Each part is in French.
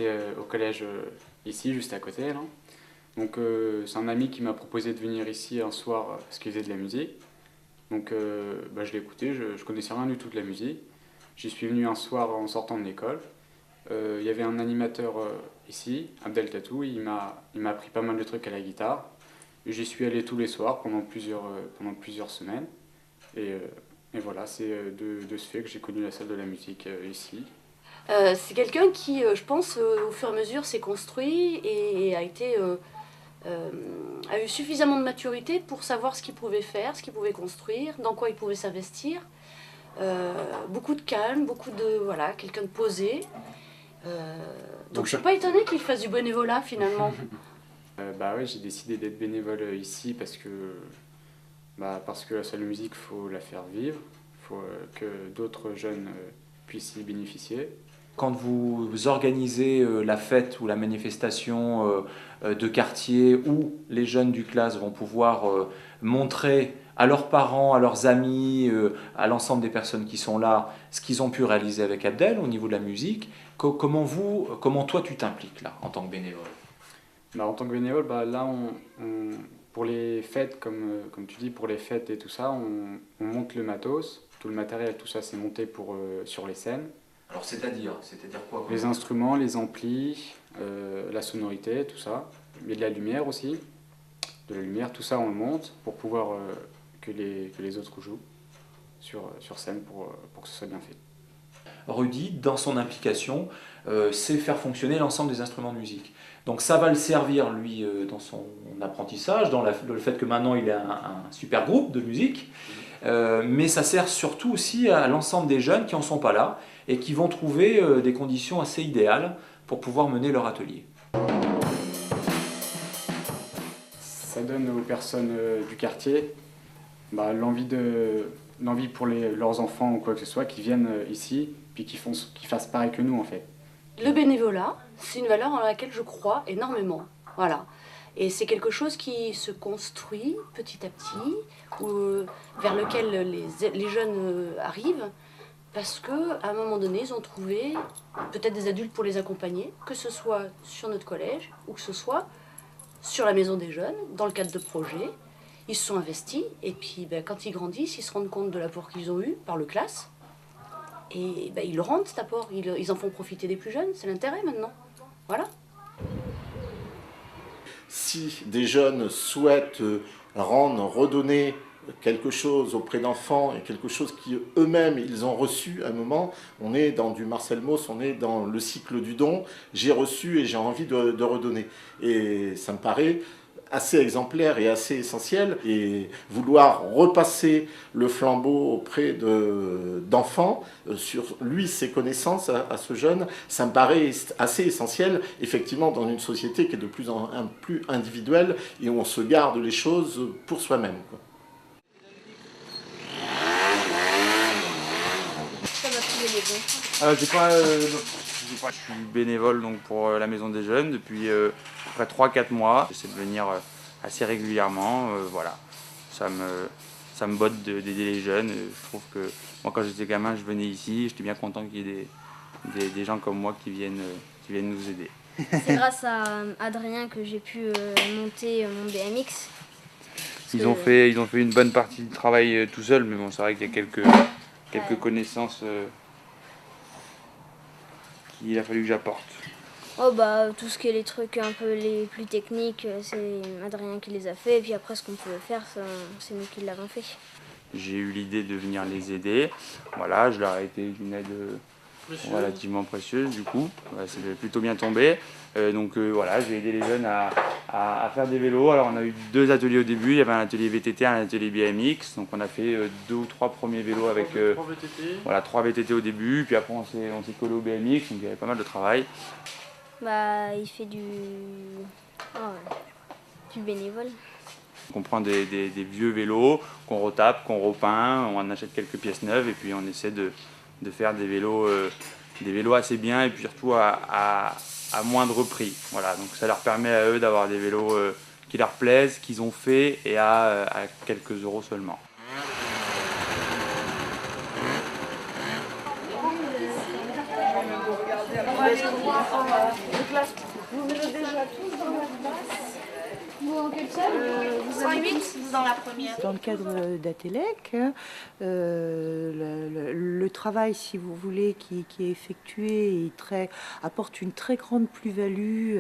j'étais au collège ici, juste à côté, là. Donc c'est un ami qui m'a proposé de venir ici un soir parce qu'il faisait de la musique. Donc je l'ai écouté, je connaissais rien du tout de la musique. J'y suis venu un soir en sortant de l'école. Il y avait un animateur ici, Abdel Tatou, il m'a appris pas mal de trucs à la guitare. J'y suis allé tous les soirs pendant plusieurs semaines. Et voilà, c'est de ce fait que j'ai connu la salle de la musique ici. C'est quelqu'un qui, je pense, au fur et à mesure s'est construit et a eu suffisamment de maturité pour savoir ce qu'il pouvait faire, ce qu'il pouvait construire, dans quoi il pouvait s'investir. Beaucoup de calme, voilà, quelqu'un de posé. Donc je suis pas étonnée qu'il fasse du bénévolat finalement. Oui, j'ai décidé d'être bénévole ici parce que la salle de musique, il faut la faire vivre, il faut que d'autres jeunes puissent y bénéficier. Quand vous organisez la fête ou la manifestation de quartier où les jeunes du classe vont pouvoir montrer à leurs parents, à leurs amis, à l'ensemble des personnes qui sont là, ce qu'ils ont pu réaliser avec Abdel au niveau de la musique, comment toi tu t'impliques là en tant que bénévole? En tant que bénévole, là, pour les fêtes, comme tu dis, pour les fêtes et tout ça, on monte le matos, tout le matériel, tout ça c'est monté sur les scènes. Alors c'est-à-dire quoi? Les instruments, les amplis, la sonorité, tout ça. Il y a de la lumière aussi. De la lumière, tout ça on le monte pour pouvoir que les autres jouent sur scène pour que ce soit bien fait. Rudy, dans son implication, sait faire fonctionner l'ensemble des instruments de musique. Donc ça va le servir, lui, dans son apprentissage, dans le fait que maintenant il a un super groupe de musique, mais ça sert surtout aussi à l'ensemble des jeunes qui n'en sont pas là et qui vont trouver des conditions assez idéales pour pouvoir mener leur atelier. Ça donne aux personnes du quartier l'envie pour leurs enfants ou quoi que ce soit, qui viennent ici, puis qui fassent pareil que nous en fait. Le bénévolat, c'est une valeur en laquelle je crois énormément. Voilà. Et c'est quelque chose qui se construit petit à petit, vers lequel les jeunes arrivent, parce qu'à un moment donné, ils ont trouvé peut-être des adultes pour les accompagner, que ce soit sur notre collège ou que ce soit sur la maison des jeunes, dans le cadre de projets. Ils se sont investis et puis quand ils grandissent, ils se rendent compte de l'apport qu'ils ont eu par le classe. Et ils le rendent cet apport, ils en font profiter des plus jeunes, c'est l'intérêt maintenant. Voilà. Si des jeunes souhaitent redonner quelque chose auprès d'enfants et quelque chose qu'eux-mêmes ils ont reçu à un moment, on est dans du Marcel Mauss, on est dans le cycle du don, j'ai reçu et j'ai envie de redonner. Et ça me paraît assez exemplaire et assez essentiel, et vouloir repasser le flambeau auprès d'enfants sur lui, ses connaissances à ce jeune, ça me paraît assez essentiel, effectivement, dans une société qui est de plus en plus individuelle et où on se garde les choses pour soi-même. Je suis bénévole donc, pour la Maison des Jeunes depuis à peu près 3-4 mois. J'essaie de venir assez régulièrement. Voilà. Ça me botte d'aider les jeunes. Je trouve que moi, quand j'étais gamin, je venais ici. J'étais bien content qu'il y ait des gens comme moi qui viennent nous aider. C'est grâce à Adrien que j'ai pu monter mon BMX. Ils ont fait une bonne partie du travail tout seul, mais bon, c'est vrai qu'il y a quelques connaissances qu'il a fallu que j'apporte. Tout ce qui est les trucs un peu les plus techniques, c'est Adrien qui les a fait, et puis après ce qu'on pouvait faire, c'est nous qui l'avons fait. J'ai eu l'idée de venir les aider, voilà, je leur ai été d'une aide relativement précieuse du coup, c'est plutôt bien tombé. Voilà, j'ai aidé les jeunes à faire des vélos. Alors on a eu 2 ateliers au début, il y avait un atelier VTT, un atelier BMX, donc on a fait 2 ou 3 premiers vélos avec 3 VTT au début, puis après on s'est collé au BMX, donc il y avait pas mal de travail. Il fait du bénévole. On prend des vieux vélos qu'on retape, qu'on repeint, on en achète quelques pièces neuves et puis on essaie de faire des vélos assez bien et puis surtout à moindre prix. Voilà, donc ça leur permet à eux d'avoir des vélos qui leur plaisent, qu'ils ont fait et à quelques euros seulement. Ouais, place. Vous venez déjà tous dans la classe. Vous 108 dans la première. Dans le cadre d'Atelec, le travail, si vous voulez, qui est effectué apporte une très grande plus-value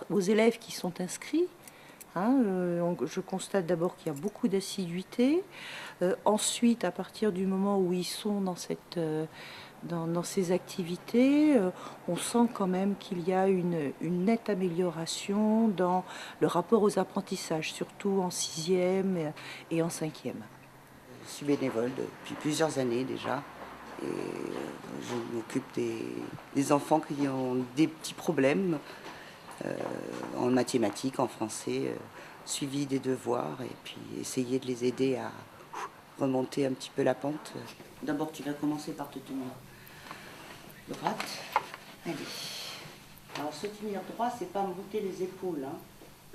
aux élèves qui sont inscrits. Je constate d'abord qu'il y a beaucoup d'assiduité. Ensuite, à partir du moment où ils sont dans ces activités, on sent quand même qu'il y a une nette amélioration dans le rapport aux apprentissages, surtout en 6e et en 5e. Je suis bénévole depuis plusieurs années déjà. Et je m'occupe des enfants qui ont des petits problèmes en mathématiques, en français, suivi des devoirs et puis essayer de les aider à remonter un petit peu la pente. D'abord, tu vas commencer par te tenir droite. Allez. Alors, se tenir droit, c'est pas me bouter les épaules.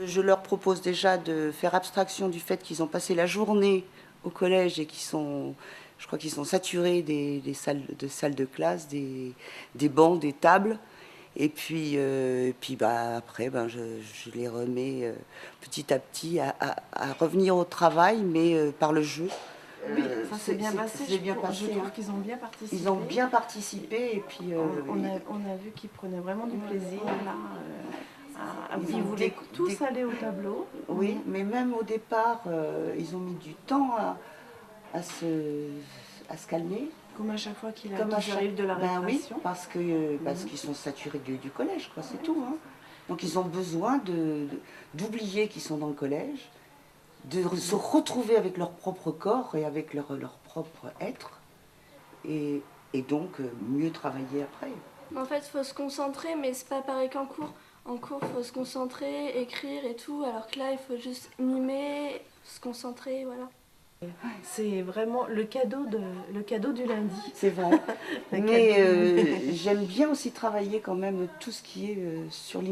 Je leur propose déjà de faire abstraction du fait qu'ils ont passé la journée au collège et je crois qu'ils sont saturés des salles de classe, des bancs, des tables. Et puis après, je les remets petit à petit à revenir au travail, mais par le jeu. Oui, ça s'est bien passé. Je trouve qu'ils ont bien participé. Ils ont bien participé et puis on a vu qu'ils prenaient vraiment du plaisir là. Ils voulaient tous aller au tableau. Oui, mais même au départ, ils ont mis du temps à se calmer. Comme à chaque fois qu'ils arrivent de la récréation. Oui, parce qu'ils sont saturés du collège, quoi, c'est tout. Donc ils ont besoin d'oublier qu'ils sont dans le collège, de se retrouver avec leur propre corps et avec leur propre être, et donc mieux travailler après. En fait, il faut se concentrer, mais c'est pas pareil qu'en cours. En cours, il faut se concentrer, écrire et tout, alors que là, il faut juste mimer, se concentrer, voilà. C'est vraiment le cadeau du lundi. C'est vrai. Mais j'aime bien aussi travailler quand même tout ce qui est sur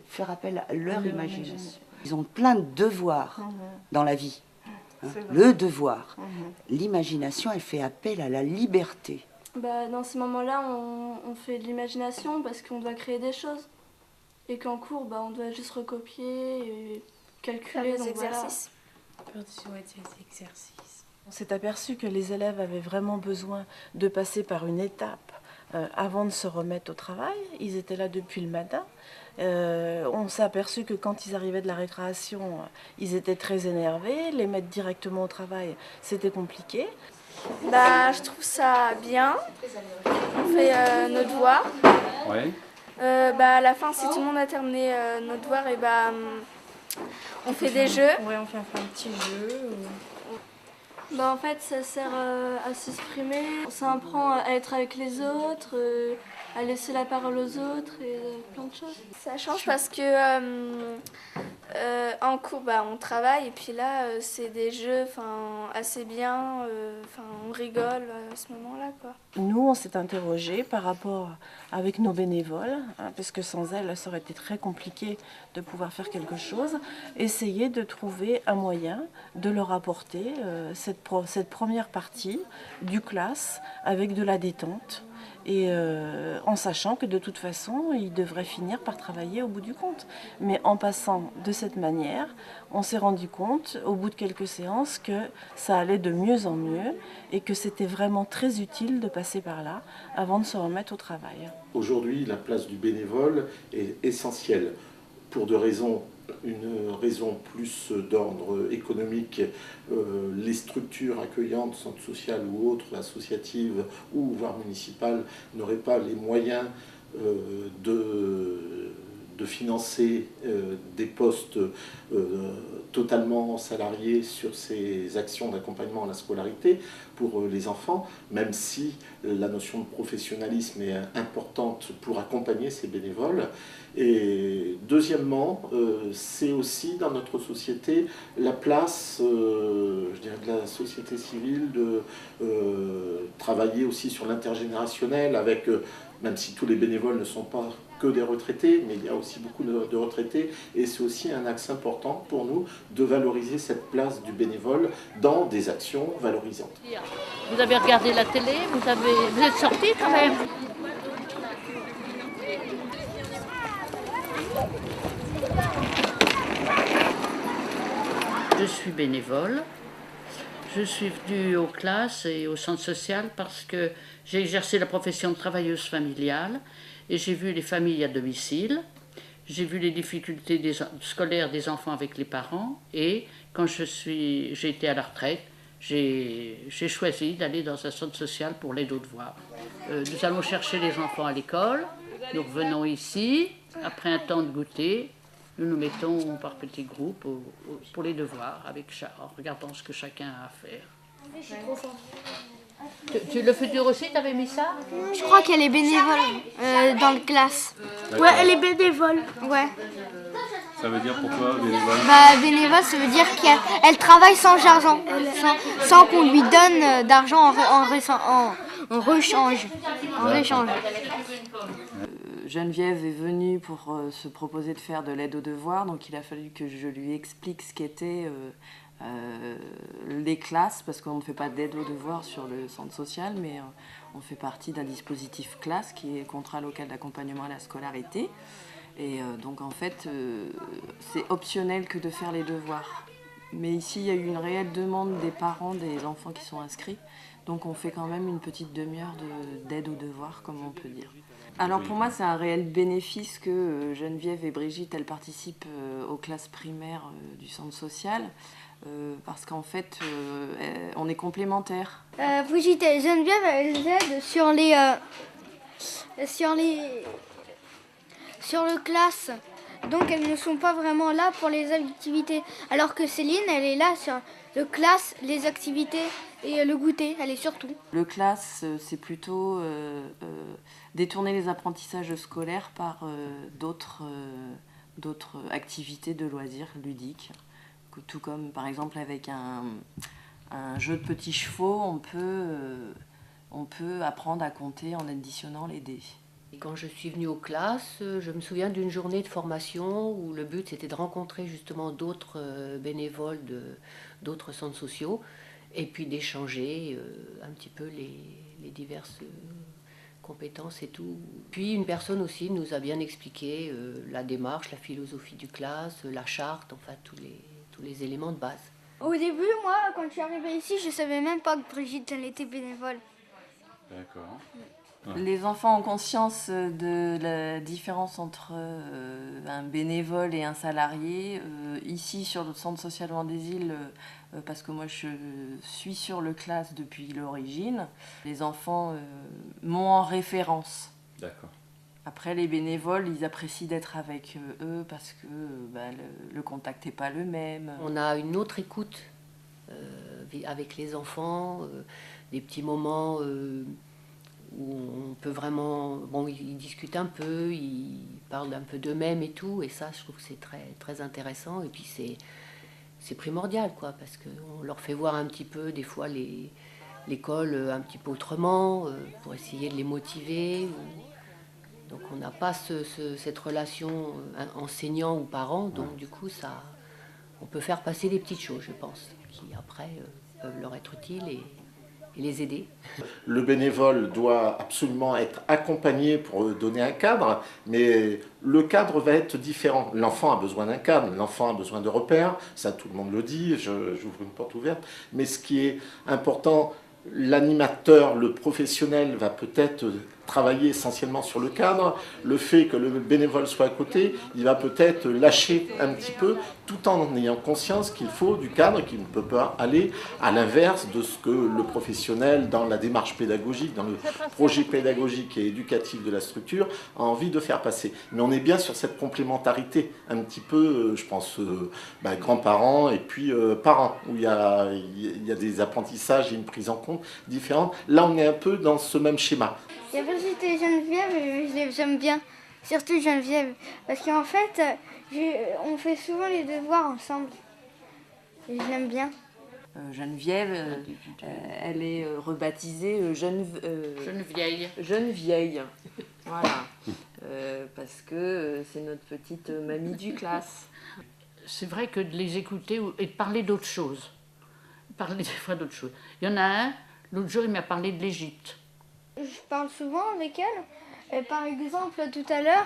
faire appel à leur imagination. Ils ont plein de devoirs dans la vie. Le devoir. L'imagination, elle fait appel à la liberté. Dans ces moments-là, on fait de l'imagination parce qu'on doit créer des choses. Et qu'en cours, on doit juste recopier et calculer. Faire des exercices. On s'est aperçu que les élèves avaient vraiment besoin de passer par une étape avant de se remettre au travail. Ils étaient là depuis le matin. On s'est aperçu que quand ils arrivaient de la récréation, ils étaient très énervés. Les mettre directement au travail, c'était compliqué. Je trouve ça bien. On fait nos devoirs. Ouais. À la fin, si tout le monde a terminé nos devoirs, on fait des jeux. Oui, on fait un petit jeu. En fait, ça sert à s'exprimer. Ça apprend à être avec les autres, à laisser la parole aux autres et plein de choses. Ça change parce que en cours, on travaille et puis là, c'est des jeux assez bien. On rigole à ce moment-là, quoi. Nous, on s'est interrogés par rapport avec nos bénévoles, parce que sans elles, ça aurait été très compliqué de pouvoir faire quelque chose. Essayer de trouver un moyen de leur apporter cette première partie du classe avec de la détente. Et en sachant que de toute façon, ils devraient finir par travailler au bout du compte. Mais en passant de cette manière, on s'est rendu compte, au bout de quelques séances, que ça allait de mieux en mieux et que c'était vraiment très utile de passer par là avant de se remettre au travail. Aujourd'hui, la place du bénévole est essentielle pour deux raisons. Une raison plus d'ordre économique, les structures accueillantes, centres sociaux ou autres, associatives ou voire municipales, n'auraient pas les moyens de financer des postes totalement salariés sur ces actions d'accompagnement à la scolarité pour les enfants, même si la notion de professionnalisme est importante pour accompagner ces bénévoles. Et deuxièmement, c'est aussi dans notre société la place, je dirais, de la société civile, de travailler aussi sur l'intergénérationnel avec, même si tous les bénévoles ne sont pas que des retraités, mais il y a aussi beaucoup de retraités, et c'est aussi un axe important pour nous de valoriser cette place du bénévole dans des actions valorisantes. Vous avez regardé la télé, vous êtes sortis quand même. Je suis bénévole. Je suis venue aux classes et au centre social parce que j'ai exercé la profession de travailleuse familiale et j'ai vu les familles à domicile. J'ai vu les difficultés scolaires des enfants avec les parents et quand j'ai été à la retraite, j'ai choisi d'aller dans un centre social pour l'aide aux devoirs. Nous allons chercher les enfants à l'école, nous revenons ici, après un temps de goûter, nous nous mettons par petits groupes pour les devoirs, en regardant ce que chacun a à faire. Je suis trop forte. Le futur aussi, t'avais mis ça? Je crois qu'elle est bénévole dans la classe. Ouais, elle est bénévole. Ouais. Ça veut dire pourquoi bénévole? Bah, bénévole, ça veut dire qu'elle travaille sans argent, sans qu'on lui donne d'argent en rechange. Geneviève est venue pour se proposer de faire de l'aide aux devoirs, donc il a fallu que je lui explique ce qu'étaient les classes, parce qu'on ne fait pas d'aide aux devoirs sur le centre social, mais on fait partie d'un dispositif classe qui est contrat local d'accompagnement à la scolarité. Et donc en fait, c'est optionnel que de faire les devoirs. Mais ici, il y a eu une réelle demande des parents des enfants qui sont inscrits, donc on fait quand même une petite demi-heure d'aide aux devoirs, comme on peut dire. Alors pour moi, c'est un réel bénéfice que Geneviève et Brigitte, elles participent aux classes primaires du centre social, parce qu'en fait, on est complémentaires. Brigitte et Geneviève, elles aident sur le classe. Donc elles ne sont pas vraiment là pour les activités. Alors que Céline, elle est là sur le classe, les activités et le goûter, elle est surtout. Le classe, c'est plutôt détourner les apprentissages scolaires par d'autres activités de loisirs ludiques. Tout comme par exemple avec un jeu de petits chevaux, on peut apprendre à compter en additionnant les dés. Et quand je suis venue aux classes, je me souviens d'une journée de formation où le but c'était de rencontrer justement d'autres bénévoles d'autres centres sociaux et puis d'échanger un petit peu les diverses compétences et tout. Puis une personne aussi nous a bien expliqué la démarche, la philosophie du classe, la charte, enfin tous les éléments de base. Au début, moi, quand je suis arrivée ici, je savais même pas que Brigitte, elle était bénévole. D'accord. Les enfants ont conscience de la différence entre un bénévole et un salarié. Ici, sur le centre social Loin des Îles, parce que moi je suis sur le classe depuis l'origine, les enfants m'ont en référence. D'accord. Après, les bénévoles, ils apprécient d'être avec eux parce que le contact n'est pas le même. On a une autre écoute avec les enfants, des petits moments où on peut vraiment... Bon, ils discutent un peu, ils parlent un peu d'eux-mêmes et tout, et ça, je trouve que c'est très, très intéressant. Et puis c'est primordial, quoi, parce qu'on leur fait voir un petit peu, des fois, l'école un petit peu autrement, pour essayer de les motiver. Donc on n'a pas cette relation enseignant ou parent, donc du coup, on peut faire passer des petites choses, je pense, qui après peuvent leur être utiles et les aider. Le bénévole doit absolument être accompagné pour donner un cadre, mais le cadre va être différent. L'enfant a besoin d'un cadre, l'enfant a besoin de repères, ça tout le monde le dit, j'ouvre une porte ouverte, mais ce qui est important, l'animateur, le professionnel va peut-être travailler essentiellement sur le cadre, le fait que le bénévole soit à côté, il va peut-être lâcher un petit peu, tout en ayant conscience qu'il faut du cadre, qu'il ne peut pas aller à l'inverse de ce que le professionnel, dans la démarche pédagogique, dans le projet pédagogique et éducatif de la structure, a envie de faire passer. Mais on est bien sur cette complémentarité, un petit peu, je pense, grands-parents et puis parents, où il y a des apprentissages et une prise en compte différente. Là, on est un peu dans ce même schéma. Il y a Brigitte et Geneviève, j'aime bien, surtout Geneviève, parce qu'en fait, on fait souvent les devoirs ensemble, et je l'aime bien. Geneviève, elle est rebaptisée Genevieille. Genevieille, voilà, parce que c'est notre petite mamie du classe. C'est vrai que de les écouter et de parler d'autres choses, parler des fois d'autres choses. Il y en a un, l'autre jour il m'a parlé de l'Égypte. Je parle souvent avec elle Par exemple, tout à l'heure,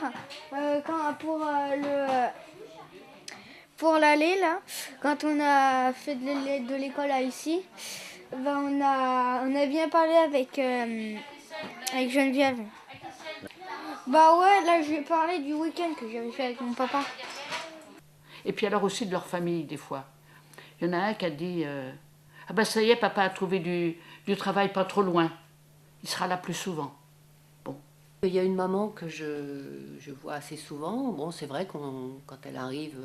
pour l'aller, là, quand on a fait de l'école là, ici, on a bien parlé avec Geneviève. Bah ouais, là je lui ai parlé du week-end que j'avais fait avec mon papa. Et puis alors aussi de leur famille, des fois. Il y en a un qui a dit ah ben ça y est, papa a trouvé du travail pas trop loin. Il sera là plus souvent. Bon. Il y a une maman que je vois assez souvent. Bon, c'est vrai quand elle arrive,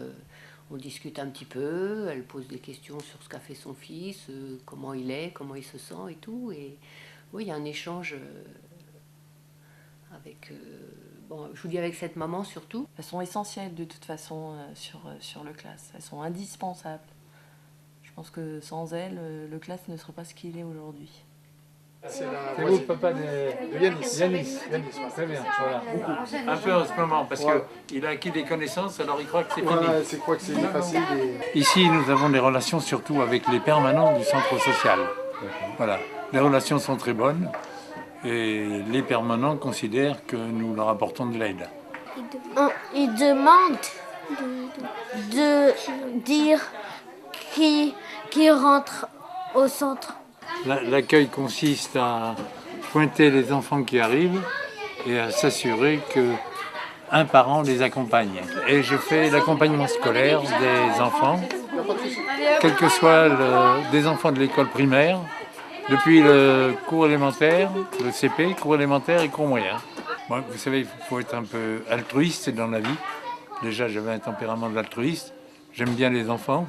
on discute un petit peu. Elle pose des questions sur ce qu'a fait son fils, comment il est, comment il se sent et tout. Et oui, il y a un échange avec... bon, je vous dis avec cette maman surtout. Elles sont essentielles de toute façon sur le classe. Elles sont indispensables. Je pense que sans elles, le classe ne serait pas ce qu'il est aujourd'hui. C'est vous le papa de Yanis. Yanis, très bien, voilà. Un peu en ce moment, parce qu'il a acquis des connaissances, alors il croit que c'est fini. Voilà, c'est quoi que c'est facile. Ici, nous avons des relations surtout avec les permanents du centre social. Voilà. Les relations sont très bonnes et les permanents considèrent que nous leur apportons de l'aide. Ils demandent de dire qui rentre au centre. L'accueil consiste à pointer les enfants qui arrivent et à s'assurer qu'un parent les accompagne. Et je fais l'accompagnement scolaire des enfants, quels que soient des enfants de l'école primaire, depuis le cours élémentaire, le CP, cours élémentaire et cours moyen. Bon, vous savez, il faut être un peu altruiste dans la vie. Déjà, j'avais un tempérament d'altruiste. J'aime bien les enfants.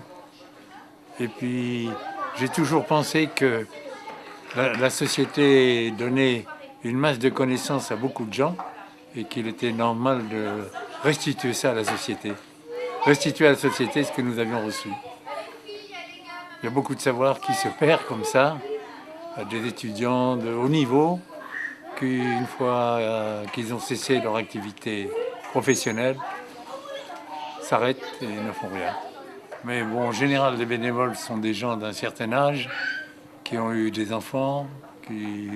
Et puis, j'ai toujours pensé que la société donnait une masse de connaissances à beaucoup de gens et qu'il était normal de restituer ça à la société. Restituer à la société ce que nous avions reçu. Il y a beaucoup de savoir qui se perd comme ça, à des étudiants de haut niveau qui, une fois qu'ils ont cessé leur activité professionnelle, s'arrêtent et ne font rien. Mais bon, en général, les bénévoles sont des gens d'un certain âge, qui ont eu des enfants, qui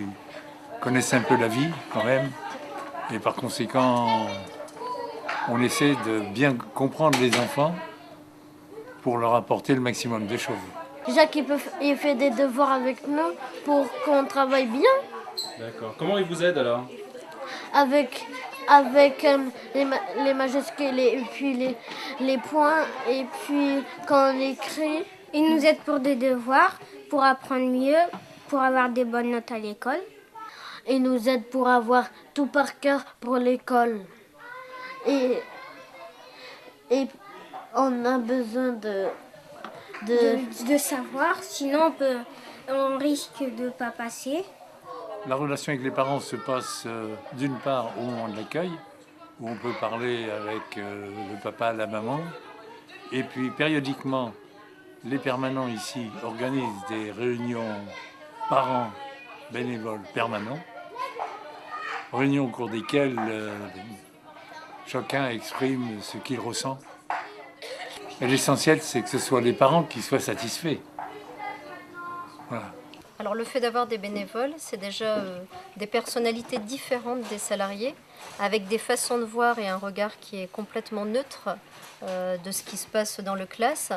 connaissent un peu la vie quand même. Et par conséquent, on essaie de bien comprendre les enfants pour leur apporter le maximum de choses. Jacques, il fait des devoirs avec nous pour qu'on travaille bien. D'accord. Comment il vous aide alors? Avec les majuscules et puis les points et puis quand on écrit. Il nous aide pour des devoirs, pour apprendre mieux, pour avoir des bonnes notes à l'école. Il nous aide pour avoir tout par cœur pour l'école. Et on a besoin de savoir, sinon on risque de ne pas passer. La relation avec les parents se passe d'une part au moment de l'accueil, où on peut parler avec le papa, la maman, et puis périodiquement, les permanents ici organisent des réunions parents bénévoles permanents, réunions au cours desquelles chacun exprime ce qu'il ressent. Et l'essentiel, c'est que ce soit les parents qui soient satisfaits. Voilà. Alors le fait d'avoir des bénévoles, c'est déjà des personnalités différentes des salariés, avec des façons de voir et un regard qui est complètement neutre de ce qui se passe dans le classe,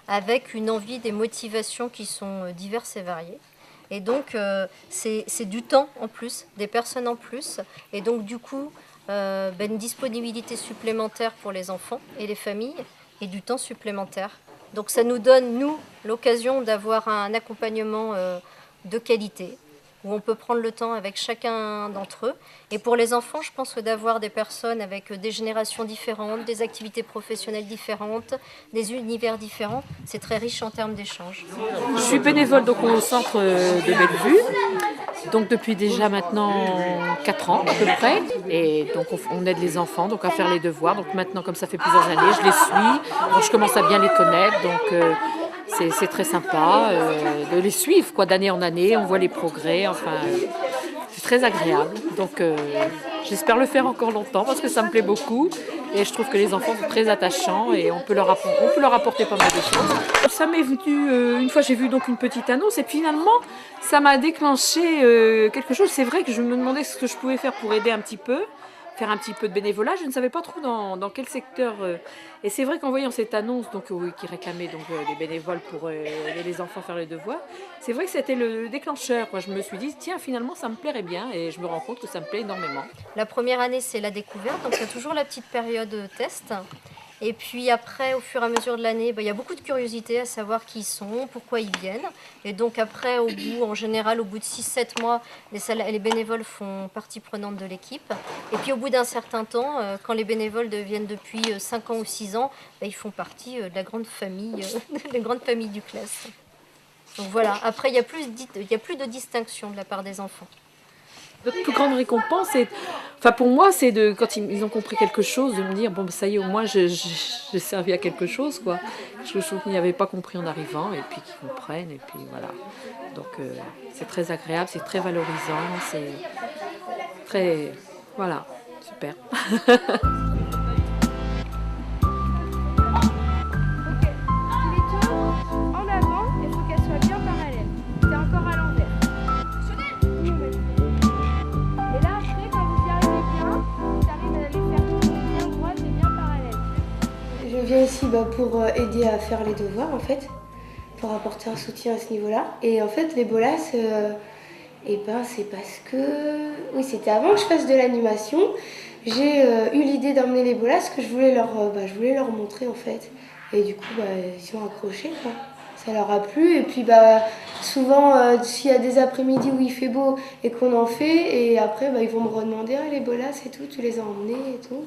avec une envie, des motivations qui sont diverses et variées. Et donc c'est du temps en plus, des personnes en plus, et donc du coup une disponibilité supplémentaire pour les enfants et les familles, et du temps supplémentaire. Donc ça nous donne, nous, l'occasion d'avoir un accompagnement de qualité, où on peut prendre le temps avec chacun d'entre eux. Et pour les enfants, je pense que d'avoir des personnes avec des générations différentes, des activités professionnelles différentes, des univers différents, c'est très riche en termes d'échanges. Je suis bénévole donc, au centre de Bellevue, donc depuis déjà maintenant 4 ans à peu près. Et donc on aide les enfants donc, à faire les devoirs. Donc maintenant, comme ça fait plusieurs années, je les suis, donc je commence à bien les connaître. Donc c'est très sympa de les suivre quoi, d'année en année, on voit les progrès, enfin c'est très agréable. Donc j'espère le faire encore longtemps parce que ça me plaît beaucoup et je trouve que les enfants sont très attachants et on peut leur apporter pas mal de choses. Ça m'est venu, une fois j'ai vu donc une petite annonce et finalement ça m'a déclenché quelque chose. C'est vrai que je me demandais ce que je pouvais faire pour aider un petit peu. faire un petit peu de bénévolat. Je ne savais pas trop dans quel secteur. Et c'est vrai qu'en voyant cette annonce donc, qui réclamait donc, des bénévoles pour aider les enfants à faire les devoirs, c'est vrai que c'était le déclencheur. Quoi. Je me suis dit, tiens, finalement, ça me plairait bien. Et je me rends compte que ça me plaît énormément. La première année, c'est la découverte. Donc, il y a toujours la petite période test. Et puis après, au fur et à mesure de l'année, il y a beaucoup de curiosité à savoir qui ils sont, pourquoi ils viennent. Et donc après, en général, au bout de 6-7 mois, les bénévoles font partie prenante de l'équipe. Et puis au bout d'un certain temps, quand les bénévoles deviennent depuis 5 ans ou 6 ans, ils font partie de la grande famille, de la grande famille du classe. Donc voilà, après, il n'y a plus de distinction de la part des enfants. Notre plus grande récompense, pour moi, c'est quand ils ont compris quelque chose, de me dire, bon, ça y est, au moins, j'ai servi à quelque chose, quoi. Je trouve qu'ils n'y avaient pas compris en arrivant, et puis qu'ils comprennent, et puis voilà. Donc, c'est très agréable, c'est très valorisant, c'est très... Voilà, super. Je viens ici pour aider à faire les devoirs en fait, pour apporter un soutien à ce niveau-là. Et en fait les bolas, c'est parce que... Oui, c'était avant que je fasse de l'animation. J'ai eu l'idée d'emmener les bolas que je voulais leur montrer en fait. Et du coup ils sont accrochés quoi. Ça leur a plu et puis souvent s'il y a des après-midi où il fait beau et qu'on en fait et après ils vont me redemander les bolas et tout, tu les as emmenés et tout.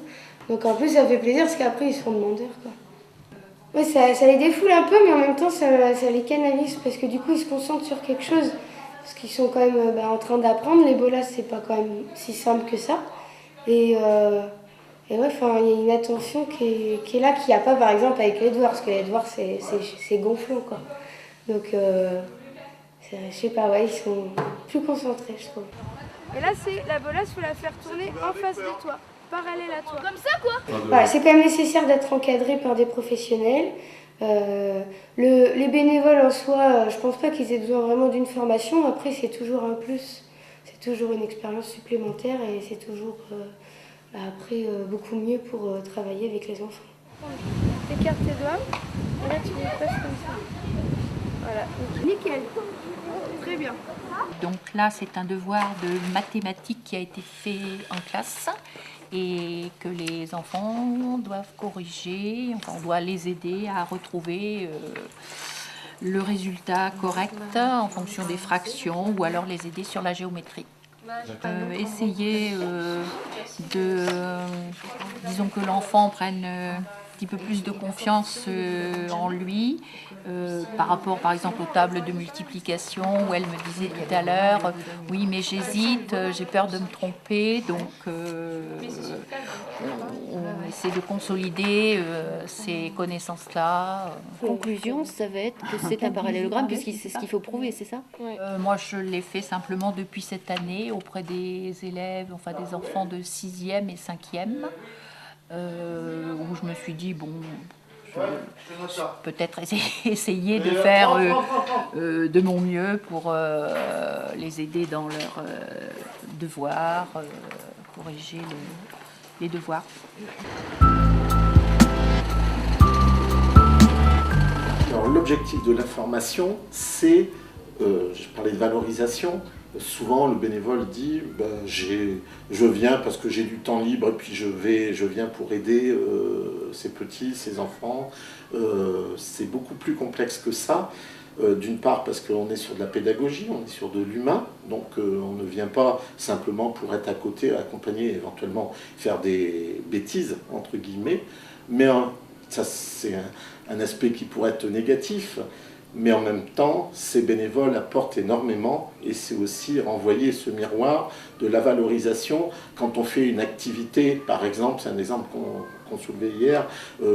Donc en plus ça fait plaisir parce qu'après ils seront demandeurs quoi. Ouais, ça les défoule un peu mais en même temps ça les canalise parce que du coup ils se concentrent sur quelque chose parce qu'ils sont quand même en train d'apprendre. Les bolas c'est pas quand même si simple que ça et ouais, il y a une attention qui est là, qu'il n'y a pas par exemple avec les devoirs, parce que les devoirs c'est gonflant quoi. Donc je sais pas, ils sont plus concentrés je trouve. Et là c'est la bolasse, il faut la faire tourner en face de toi, parallèle à toi. Comme ça quoi. Voilà, c'est quand même nécessaire d'être encadré par des professionnels. Les bénévoles en soi, je pense pas qu'ils aient besoin vraiment d'une formation, après c'est toujours un plus, c'est toujours une expérience supplémentaire et c'est toujours... après, beaucoup mieux pour travailler avec les enfants. Écarte tes doigts, et là tu les passes comme ça. Voilà, nickel. Très bien. Donc là, c'est un devoir de mathématiques qui a été fait en classe et que les enfants doivent corriger. Enfin, on doit les aider à retrouver le résultat correct en fonction des fractions ou alors les aider sur la géométrie. Essayer disons que l'enfant prenne un petit peu plus de confiance en lui par rapport par exemple aux tables de multiplication où elle me disait tout à l'heure oui mais j'hésite, j'ai peur de me tromper donc on essaie de consolider ces connaissances-là. Conclusion, ça va être que c'est un parallélogramme puisque c'est ce qu'il faut prouver, c'est ça? Moi je l'ai fait simplement depuis cette année auprès des élèves, enfin des enfants de 6e et 5e où je me suis dit bon peut-être essayer de faire de mon mieux pour les aider dans leurs devoirs, corriger les devoirs. Alors l'objectif de la formation, c'est, je parlais de valorisation, souvent le bénévole dit je viens parce que j'ai du temps libre et puis je viens pour aider ces petits, ces enfants. C'est beaucoup plus complexe que ça. D'une part parce qu'on est sur de la pédagogie, on est sur de l'humain, donc on ne vient pas simplement pour être à côté, accompagner, éventuellement faire des bêtises, entre guillemets, mais ça c'est un aspect qui pourrait être négatif, mais en même temps, ces bénévoles apportent énormément et c'est aussi renvoyer ce miroir de la valorisation. Quand on fait une activité, par exemple, c'est un exemple qu'on soulevait hier,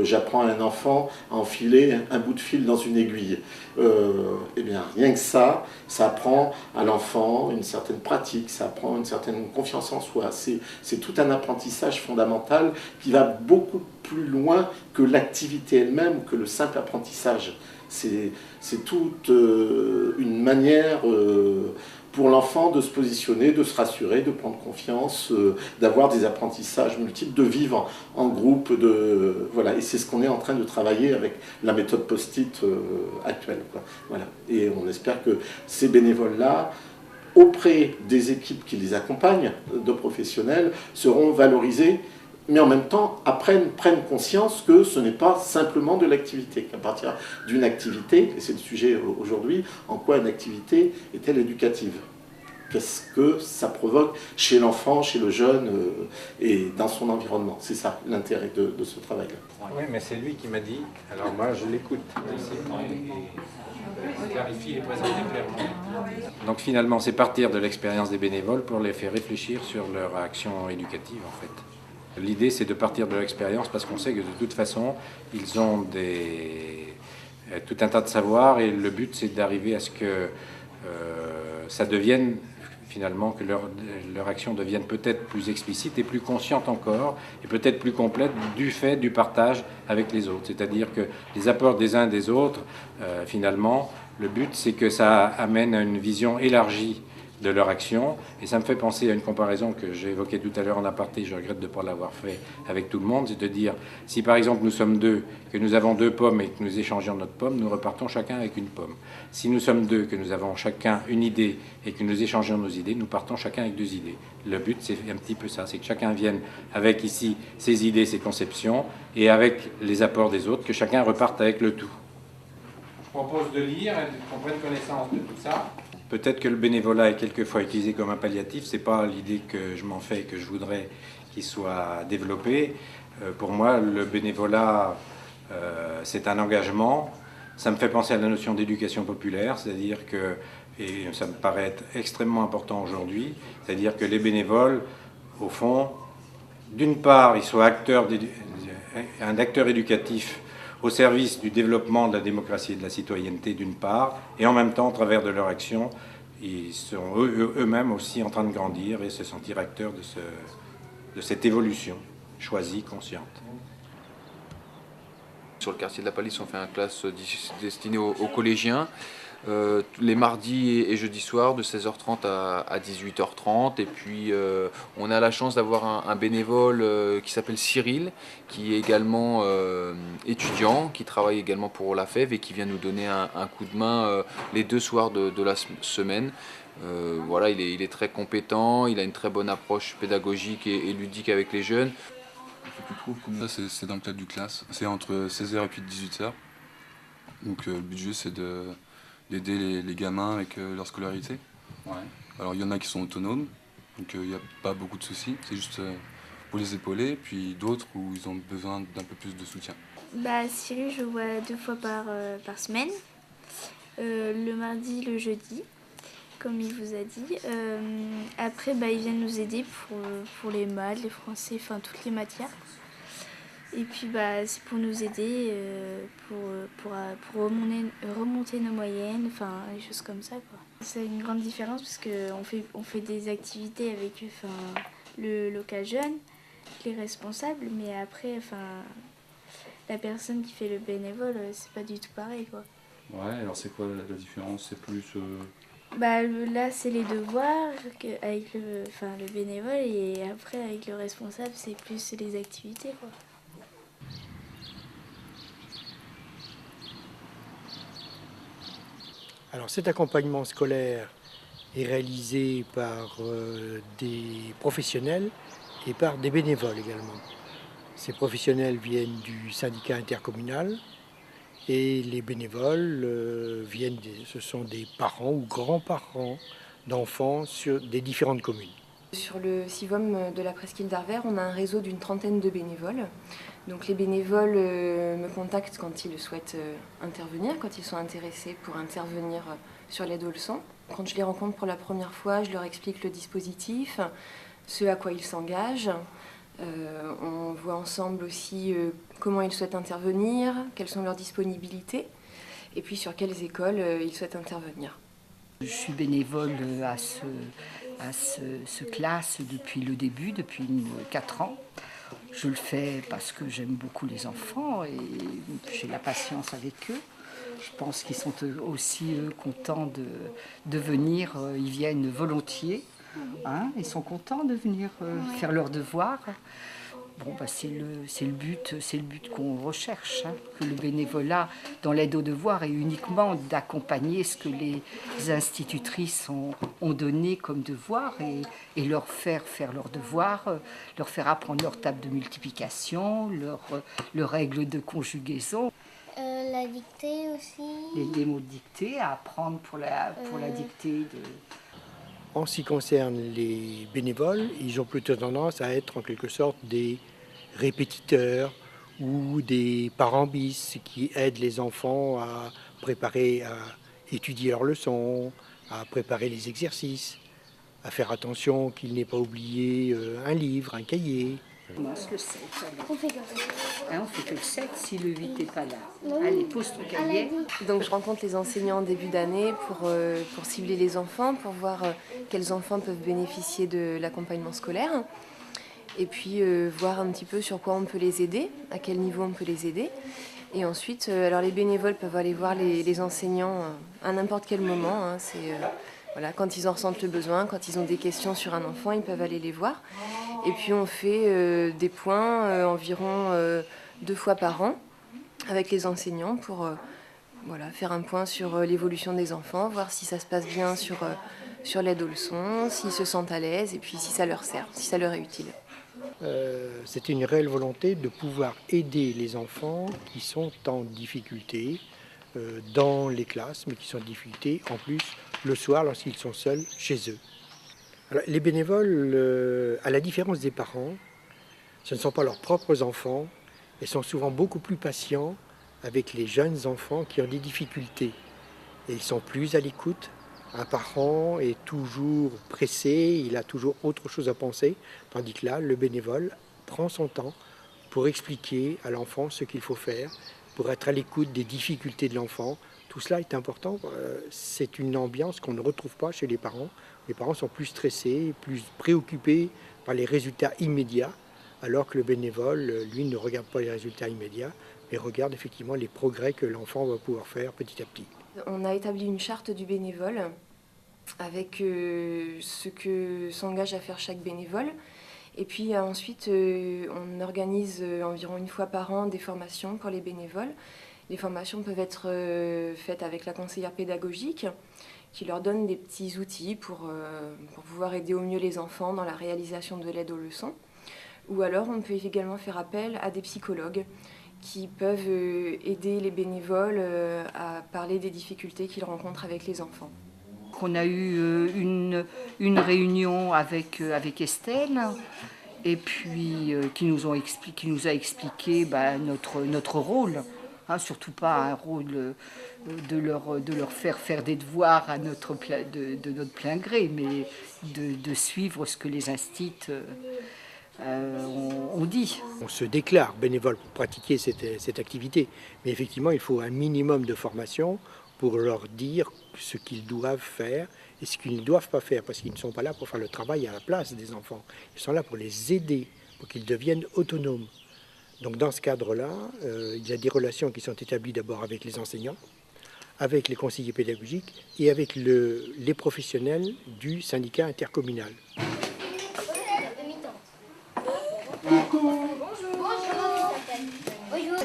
j'apprends à un enfant à enfiler un bout de fil dans une aiguille. Eh bien, rien que ça apprend à l'enfant une certaine pratique, ça apprend une certaine confiance en soi. C'est tout un apprentissage fondamental qui va beaucoup plus loin que l'activité elle-même, que le simple apprentissage. C'est toute une manière pour l'enfant de se positionner, de se rassurer, de prendre confiance, d'avoir des apprentissages multiples, de vivre en groupe, voilà. Et c'est ce qu'on est en train de travailler avec la méthode post-it actuelle, quoi. Voilà. Et on espère que ces bénévoles-là, auprès des équipes qui les accompagnent, de professionnels, seront valorisés, mais en même temps prennent conscience que ce n'est pas simplement de l'activité, qu'à partir d'une activité, et c'est le sujet aujourd'hui, en quoi une activité est-elle éducative? Qu'est-ce que ça provoque chez l'enfant, chez le jeune et dans son environnement? C'est ça l'intérêt de ce travail-là. Oui, mais c'est lui qui m'a dit, alors moi je l'écoute. Clarifie et présenter clairement. Donc finalement, c'est partir de l'expérience des bénévoles pour les faire réfléchir sur leur action éducative en fait. L'idée, c'est de partir de l'expérience parce qu'on sait que de toute façon, ils ont tout un tas de savoirs et le but, c'est d'arriver à ce que ça devienne finalement, que leur action devienne peut-être plus explicite et plus consciente encore, et peut-être plus complète du fait du partage avec les autres. C'est-à-dire que les apports des uns des autres, finalement, le but c'est que ça amène à une vision élargie de leur action, et ça me fait penser à une comparaison que j'ai évoquée tout à l'heure en aparté, je regrette de ne pas l'avoir fait avec tout le monde, c'est de dire, si par exemple nous sommes deux, que nous avons 2 pommes et que nous échangeons notre pomme, nous repartons chacun avec une pomme. Si nous sommes 2, que nous avons chacun une idée et que nous échangeons nos idées, nous partons chacun avec 2 idées. Le but c'est un petit peu ça, c'est que chacun vienne avec ici ses idées, ses conceptions, et avec les apports des autres, que chacun reparte avec le tout. Je propose de lire et qu'on prenne connaissance de tout ça. Peut-être que le bénévolat est quelquefois utilisé comme un palliatif, c'est pas l'idée que je m'en fais et que je voudrais qu'il soit développé. Pour moi, le bénévolat, c'est un engagement. Ça me fait penser à la notion d'éducation populaire, c'est-à-dire que, et ça me paraît être extrêmement important aujourd'hui, c'est-à-dire que les bénévoles, au fond, d'une part, ils soient un acteur éducatif au service du développement de la démocratie et de la citoyenneté d'une part, et en même temps, au travers de leur action, ils sont eux-mêmes aussi en train de grandir et se sentir acteurs de cette évolution choisie, consciente. Sur le quartier de la Palisse, on fait une classe destinée aux collégiens. Les mardis et jeudis soirs de 16h30 à 18h30, et puis on a la chance d'avoir un bénévole qui s'appelle Cyril, qui est également étudiant, qui travaille également pour la FEV et qui vient nous donner un coup de main les 2 soirs de la semaine. Voilà, il est très compétent, il a une très bonne approche pédagogique et ludique avec les jeunes. Ça, c'est dans le cadre du classe, c'est entre 16h et puis 18h. Donc le but du jeu, c'est d'aider les gamins avec leur scolarité. Ouais. Alors il y en a qui sont autonomes, donc il n'y a pas beaucoup de soucis, c'est juste pour les épauler, puis d'autres où ils ont besoin d'un peu plus de soutien. Cyril, je vois 2 fois par semaine, le mardi, le jeudi, comme il vous a dit. Après, ils viennent nous aider pour les maths, les français, enfin toutes les matières. Et puis c'est pour nous aider, pour remonter nos moyennes, enfin des choses comme ça, quoi. C'est une grande différence parce qu'on fait des activités avec le local jeune, les responsables, mais après la personne qui fait le bénévole, c'est pas du tout pareil, quoi. Ouais, alors c'est quoi la différence? C'est plus... Là c'est les devoirs avec le bénévole, et après avec le responsable c'est plus les activités, quoi. Alors cet accompagnement scolaire est réalisé par des professionnels et par des bénévoles également. Ces professionnels viennent du syndicat intercommunal et les bénévoles ce sont des parents ou grands-parents d'enfants sur des différentes communes. Sur le CIVOM de la presqu'île d'Arvers, on a un réseau d'une 30aine de bénévoles. Donc les bénévoles me contactent quand ils souhaitent intervenir, quand ils sont intéressés pour intervenir sur l'aide aux leçons. Quand je les rencontre pour la première fois, je leur explique le dispositif, ce à quoi ils s'engagent. On voit ensemble aussi comment ils souhaitent intervenir, quelles sont leurs disponibilités, et puis sur quelles écoles ils souhaitent intervenir. Je suis bénévole à ce classe depuis le début, depuis 4 ans. Je le fais parce que j'aime beaucoup les enfants et j'ai la patience avec eux. Je pense qu'ils sont aussi contents de venir. Ils viennent volontiers. Hein, ils sont contents de venir faire leurs devoirs. Bon, bah, c'est le but qu'on recherche, hein, que le bénévolat dans l'aide aux devoirs est uniquement d'accompagner ce que les institutrices ont donné comme devoir et leur faire leurs devoirs, leur faire apprendre leur table de multiplication, leurs règles de conjugaison. La dictée aussi. Les mots de dictée à apprendre pour la dictée. En ce qui concerne les bénévoles, ils ont plutôt tendance à être en quelque sorte des répétiteurs ou des parents bis qui aident les enfants à préparer, à étudier leurs leçons, à préparer les exercices, à faire attention qu'ils n'aient pas oublié un livre, un cahier. On commence le 7. On fait comme ça. Hein, on fait que le 7 si le 8 n'est pas là. Allez, pose ton cahier. Donc je rencontre les enseignants en début d'année pour cibler les enfants, pour voir quels enfants peuvent bénéficier de l'accompagnement scolaire. Et puis voir un petit peu sur quoi on peut les aider, à quel niveau on peut les aider. Et ensuite, alors les bénévoles peuvent aller voir les enseignants à n'importe quel moment. Hein, voilà, quand ils en ressentent le besoin, quand ils ont des questions sur un enfant, ils peuvent aller les voir. Et puis on fait des points environ 2 fois par an avec les enseignants pour faire un point sur l'évolution des enfants, voir si ça se passe bien sur l'aide aux leçons, s'ils se sentent à l'aise et puis si ça leur sert, si ça leur est utile. C'est une réelle volonté de pouvoir aider les enfants qui sont en difficulté dans les classes, mais qui sont en difficulté en plus le soir lorsqu'ils sont seuls chez eux. Alors, les bénévoles, à la différence des parents, ce ne sont pas leurs propres enfants et sont souvent beaucoup plus patients avec les jeunes enfants qui ont des difficultés. Et ils sont plus à l'écoute. Un parent est toujours pressé, il a toujours autre chose à penser, tandis que là, le bénévole prend son temps pour expliquer à l'enfant ce qu'il faut faire, pour être à l'écoute des difficultés de l'enfant. Tout cela est important. C'est une ambiance qu'on ne retrouve pas chez les parents. Les parents sont plus stressés, plus préoccupés par les résultats immédiats, alors que le bénévole, lui, ne regarde pas les résultats immédiats, mais regarde effectivement les progrès que l'enfant va pouvoir faire petit à petit. On a établi une charte du bénévole avec ce que s'engage à faire chaque bénévole. Et puis ensuite, on organise environ 1 fois par an des formations pour les bénévoles. Les formations peuvent être faites avec la conseillère pédagogique qui leur donne des petits outils pour pouvoir aider au mieux les enfants dans la réalisation de l'aide aux leçons. Ou alors on peut également faire appel à des psychologues qui peuvent aider les bénévoles à parler des difficultés qu'ils rencontrent avec les enfants. On a eu une réunion avec Estelle et puis qui nous a expliqué notre rôle, hein, surtout pas un rôle de leur faire des devoirs de notre plein gré, mais de suivre ce que les instituts on dit. On se déclare bénévole pour pratiquer cette activité, mais effectivement il faut un minimum de formation pour leur dire ce qu'ils doivent faire et ce qu'ils ne doivent pas faire, parce qu'ils ne sont pas là pour faire le travail à la place des enfants, ils sont là pour les aider, pour qu'ils deviennent autonomes. Donc dans ce cadre-là, il y a des relations qui sont établies d'abord avec les enseignants, avec les conseillers pédagogiques et avec les professionnels du syndicat intercommunal.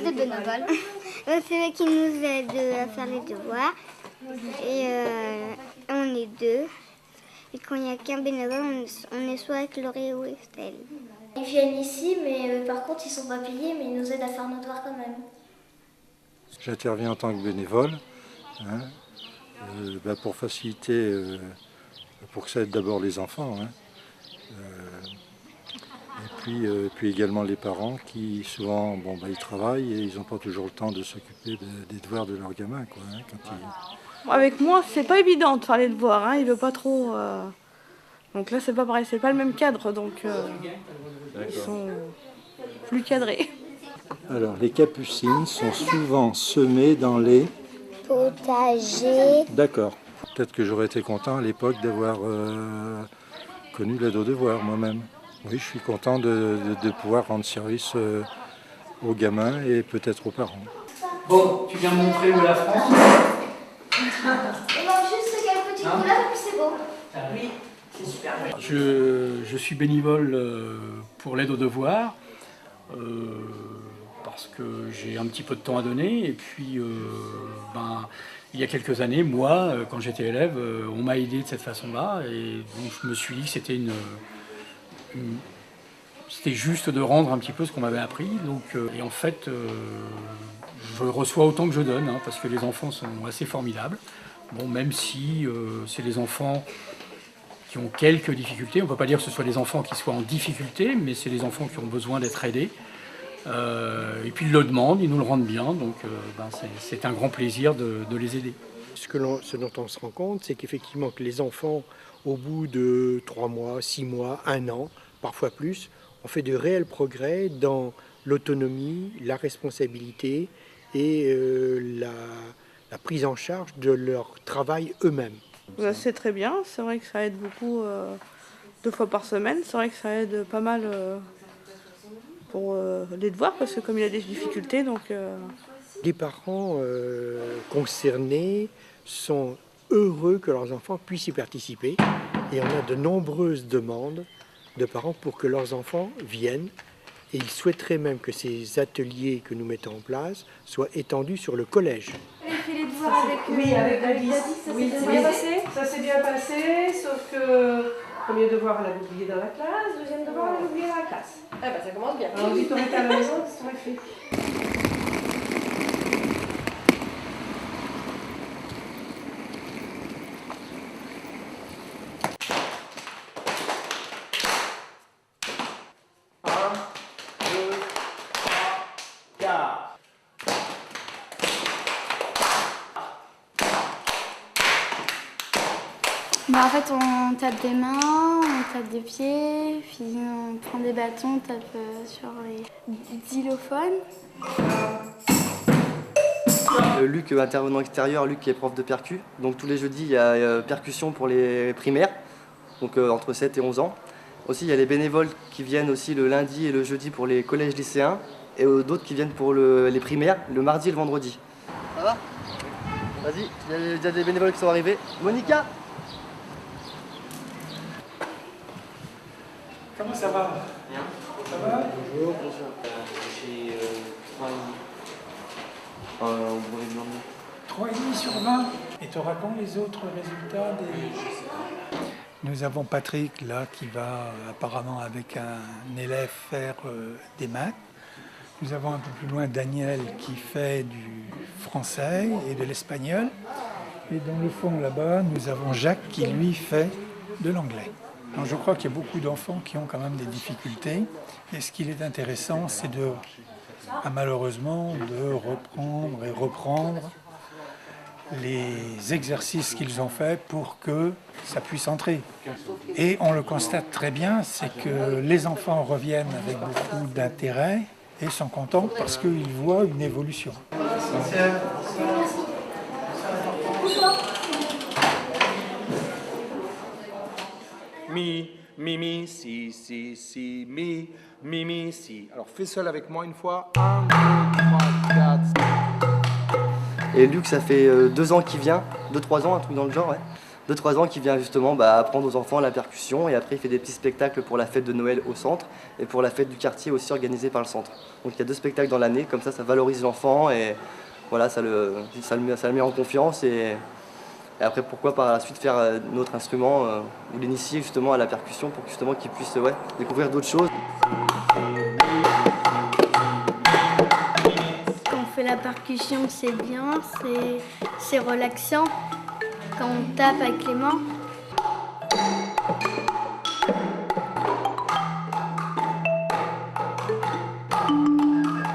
Des bénévoles. C'est eux qui nous aident à faire les devoirs. Et on est 2. Et quand il n'y a qu'un bénévole, on est soit avec Laurie ou Estelle. Ils viennent ici, mais par contre, ils ne sont pas payés, mais ils nous aident à faire nos devoirs quand même. J'interviens en tant que bénévole pour faciliter, pour que ça aide d'abord les enfants. Et puis également les parents qui souvent ils travaillent et ils n'ont pas toujours le temps de s'occuper des devoirs de leurs gamins. Avec moi, c'est pas évident de faire les devoirs, il veut pas trop. Donc là, c'est pas pareil, c'est pas le même cadre, donc ils sont plus cadrés. Alors, les capucines sont souvent semées dans les potagers. D'accord. Peut-être que j'aurais été content à l'époque d'avoir connu l'aide aux devoirs moi-même. Oui, je suis content de pouvoir rendre service aux gamins et peut-être aux parents. Bon, tu viens me montrer où est la France? Il manque juste quelques petites couleurs et puis c'est beau. Oui, c'est super. Je suis bénévole pour l'aide aux devoirs parce que j'ai un petit peu de temps à donner et puis il y a quelques années, moi, quand j'étais élève, on m'a aidé de cette façon-là et donc je me suis dit que c'était c'était juste de rendre un petit peu ce qu'on m'avait appris. Donc, et en fait, je reçois autant que je donne, hein, parce que les enfants sont assez formidables. Bon, même si c'est des enfants qui ont quelques difficultés, on ne peut pas dire que ce soit des enfants qui soient en difficulté, mais c'est des enfants qui ont besoin d'être aidés. Et puis ils le demandent, ils nous le rendent bien, donc c'est un grand plaisir de les aider. Ce dont on se rend compte, c'est qu'effectivement que les enfants, au bout de 3 mois, 6 mois, 1 an, parfois plus, ont fait de réels progrès dans l'autonomie, la responsabilité et la prise en charge de leur travail eux-mêmes. C'est très bien, c'est vrai que ça aide beaucoup 2 fois par semaine, c'est vrai que ça aide pas mal pour les devoirs parce que comme il a des difficultés, donc... Les parents concernés sont heureux que leurs enfants puissent y participer et on a de nombreuses demandes de parents pour que leurs enfants viennent et ils souhaiteraient même que ces ateliers que nous mettons en place soient étendus sur le collège. Oui, avec Gladys. Oui, ça s'est bien passé. Ça s'est bien passé, sauf que premier devoir, elle a oublié dans la classe, deuxième devoir, elle a oublié dans la classe. Ah ben ça commence bien. Alors, si tu aurais été à la maison, qu'est-ce que tu aurais fait? En fait, on tape des mains, on tape des pieds, puis on prend des bâtons, on tape sur les xylophones. Luc, intervenant extérieur, Luc qui est prof de percu. Donc tous les jeudis, il y a percussion pour les primaires, donc entre 7 et 11 ans. Aussi, il y a les bénévoles qui viennent aussi le lundi et le jeudi pour les collèges lycéens, et d'autres qui viennent pour les primaires le mardi et le vendredi. Ça va? Vas-y, il y a des bénévoles qui sont arrivés. Monica! Comment ça va? Bien. Ça va? Bonjour. Bonjour. J'ai 3,5. On pourrait demander. 3,5 sur 20. Et tu auras quand les autres résultats des... Nous avons Patrick là qui va apparemment avec un élève faire des maths. Nous avons un peu plus loin Daniel qui fait du français et de l'espagnol. Et dans le fond là-bas, nous avons Jacques qui lui fait de l'anglais. Donc, je crois qu'il y a beaucoup d'enfants qui ont quand même des difficultés. Et ce qui est intéressant, c'est malheureusement de reprendre les exercices qu'ils ont faits pour que ça puisse entrer. Et on le constate très bien, c'est que les enfants reviennent avec beaucoup d'intérêt et sont contents parce qu'ils voient une évolution. Mi, mi, mi, si, si, si, mi, mi, si. Alors fais seul avec moi une fois. 1, 2, 3, 4. Et Luc, ça fait 2 ans qu'il vient, 2-3 ans, un truc dans le genre, ouais. 2-3 ans qu'il vient justement apprendre aux enfants la percussion et après il fait des petits spectacles pour la fête de Noël au centre et pour la fête du quartier aussi organisée par le centre. Donc il y a 2 spectacles dans l'année, comme ça valorise l'enfant et voilà, ça le met en confiance et après pourquoi par la suite faire notre instrument ou l'initier justement à la percussion pour justement qu'il puisse découvrir d'autres choses. Quand on fait la percussion, c'est bien, c'est relaxant. Quand on tape avec les mains.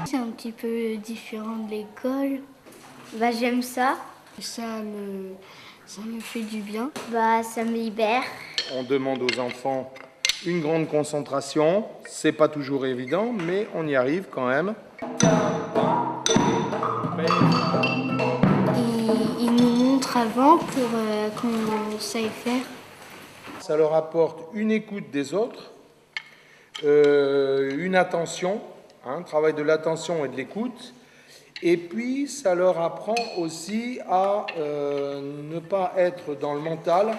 C'est un petit peu différent de l'école. J'aime ça. Ça me fait du bien. Ça me libère. On demande aux enfants une grande concentration. C'est pas toujours évident, mais on y arrive quand même. Ils nous montrent avant pour qu'on sache faire. Ça leur apporte une écoute des autres, une attention, travail de l'attention et de l'écoute, Et puis, ça leur apprend aussi à ne pas être dans le mental,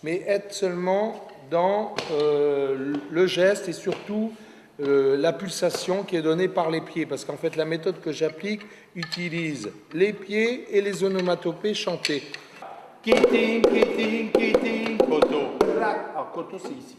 mais être seulement dans le geste et surtout la pulsation qui est donnée par les pieds. Parce qu'en fait, la méthode que j'applique utilise les pieds et les onomatopées chantées. Kiting, kiting, kiting, koto. Alors, koto, c'est ici.